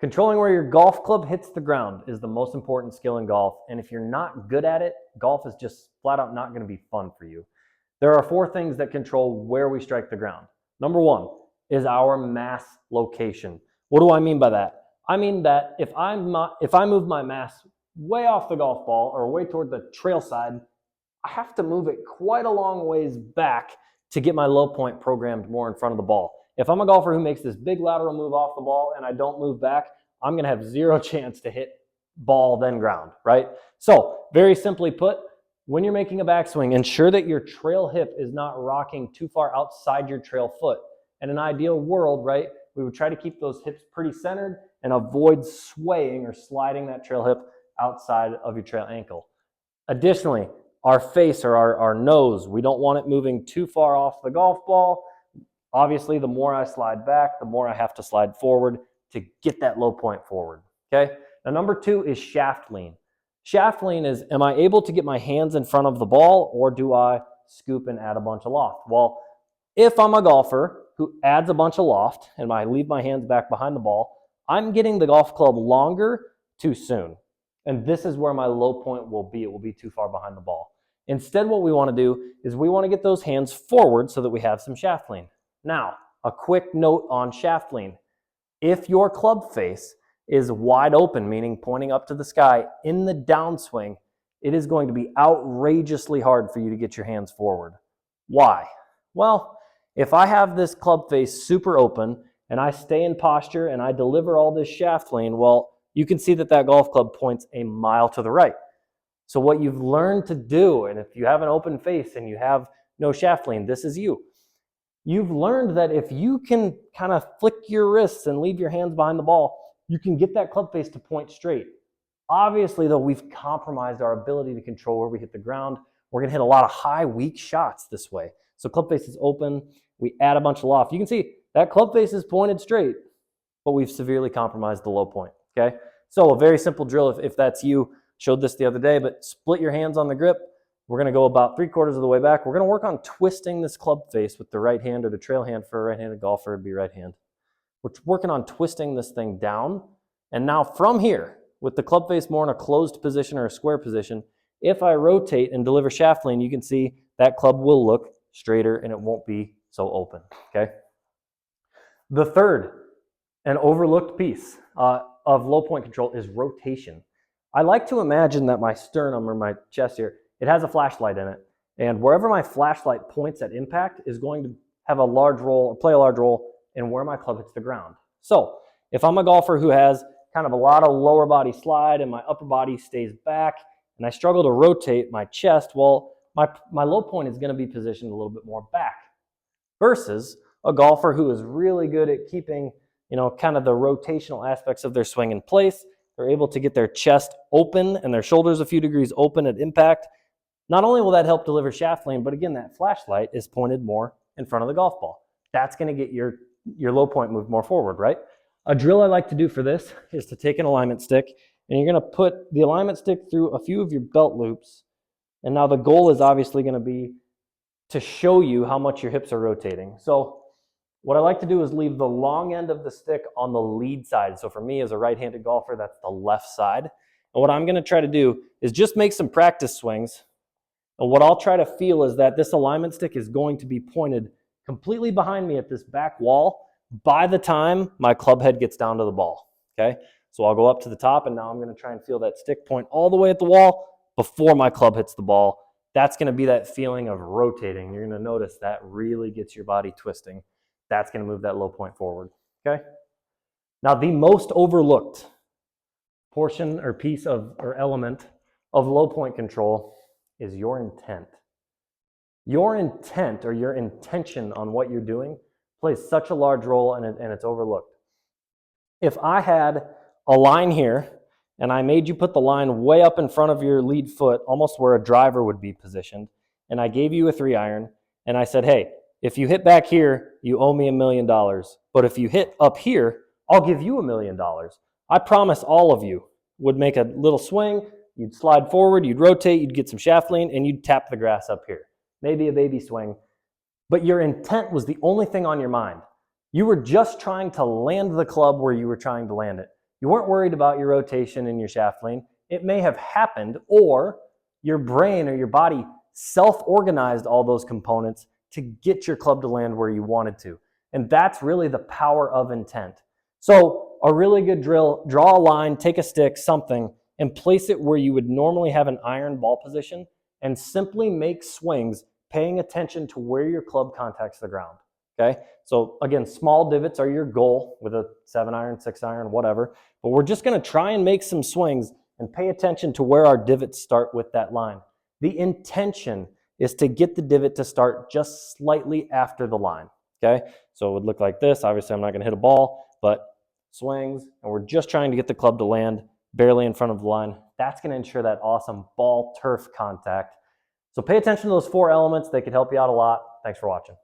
Controlling where your golf club hits the ground is the most important skill in golf, and if you're not good at it, golf is just flat out not going to be fun for you. There are 4 things that control where we strike the ground. Number 1 is our mass location. What do I mean by that? I mean that if I move my mass way off the golf ball or way toward the trail side, I have to move it quite a long ways back to get my low point programmed more in front of the ball. If I'm a golfer who makes this big lateral move off the ball and I don't move back, I'm going to have 0 chance to hit ball then ground, right? So very simply put, when you're making a backswing, ensure that your trail hip is not rocking too far outside your trail foot. In an ideal world, right, we would try to keep those hips pretty centered and avoid swaying or sliding that trail hip outside of your trail ankle. Additionally, our face or our nose, we don't want it moving too far off the golf ball. Obviously, the more I slide back, the more I have to slide forward to get that low point forward, okay? Now, number 2 is shaft lean. Shaft lean is, am I able to get my hands in front of the ball, or do I scoop and add a bunch of loft? Well, if I'm a golfer who adds a bunch of loft and I leave my hands back behind the ball, I'm getting the golf club longer too soon. And this is where my low point will be. It will be too far behind the ball. Instead, what we want to do is we want to get those hands forward so that we have some shaft lean. Now, a quick note on shaft lean. If your club face is wide open, meaning pointing up to the sky in the downswing, it is going to be outrageously hard for you to get your hands forward. Why? Well, if I have this club face super open and I stay in posture and I deliver all this shaft lean, well, you can see that that golf club points a mile to the right. So what you've learned to do, and if you have an open face and you have no shaft lean, this is you. You've learned that if you can kind of flick your wrists and leave your hands behind the ball, you can get that club face to point straight. Obviously, though, we've compromised our ability to control where we hit the ground. We're going to hit a lot of high, weak shots this way. So club face is open. We add a bunch of loft. You can see that club face is pointed straight, but we've severely compromised the low point, okay? So a very simple drill, if that's you, showed this the other day, but split your hands on the grip. We're going to go about 3/4 of the way back. We're going to work on twisting this club face with the right hand, or the trail hand for a right-handed golfer would be right hand. We're working on twisting this thing down. And now from here, with the club face more in a closed position or a square position, if I rotate and deliver shaft lean, you can see that club will look straighter and it won't be so open, okay? The third and overlooked piece of low point control is rotation. I like to imagine that my sternum or my chest here, it has a flashlight in it. And wherever my flashlight points at impact is going to have a large role, or play a large role in where my club hits the ground. So if I'm a golfer who has kind of a lot of lower body slide and my upper body stays back and I struggle to rotate my chest, well, my low point is going to be positioned a little bit more back versus a golfer who is really good at keeping, kind of the rotational aspects of their swing in place. They're able to get their chest open and their shoulders a few degrees open at impact. Not only will that help deliver shaft lean, but again, that flashlight is pointed more in front of the golf ball. That's going to get your low point moved more forward, right? A drill I like to do for this is to take an alignment stick, and you're going to put the alignment stick through a few of your belt loops. And now the goal is obviously going to be to show you how much your hips are rotating. So what I like to do is leave the long end of the stick on the lead side. So for me as a right-handed golfer, that's the left side. And what I'm going to try to do is just make some practice swings. And what I'll try to feel is that this alignment stick is going to be pointed completely behind me at this back wall by the time my club head gets down to the ball, okay? So I'll go up to the top, and now I'm going to try and feel that stick point all the way at the wall before my club hits the ball. That's going to be that feeling of rotating. You're going to notice that really gets your body twisting. That's going to move that low point forward, okay? Now, the most overlooked portion or piece of or element of low point control is your intent. Your intent or your intention on what you're doing plays such a large role, and it's overlooked. If I had a line here and I made you put the line way up in front of your lead foot, almost where a driver would be positioned, and I gave you a 3-iron, and I said, hey, if you hit back here, you owe me $1 million. But if you hit up here, I'll give you $1 million. I promise all of you would make a little swing, you'd slide forward, you'd rotate, you'd get some shaft lean, and you'd tap the grass up here. Maybe a baby swing. But your intent was the only thing on your mind. You were just trying to land the club where you were trying to land it. You weren't worried about your rotation and your shaft lean. It may have happened, or your brain or your body self-organized all those components to get your club to land where you wanted to. And that's really the power of intent. So a really good drill, draw a line, take a stick, something, and place it where you would normally have an iron ball position, and simply make swings paying attention to where your club contacts the ground. Okay, so again, small divots are your goal with a 7-iron, 6-iron, whatever, but we're just going to try and make some swings and pay attention to where our divots start with that line. The intention is to get the divot to start just slightly after the line. Okay, so it would look like this. Obviously, I'm not going to hit a ball, but swings, and we're just trying to get the club to land barely in front of the line. That's going to ensure that awesome ball turf contact. So pay attention to those 4 elements. They could help you out a lot. Thanks for watching.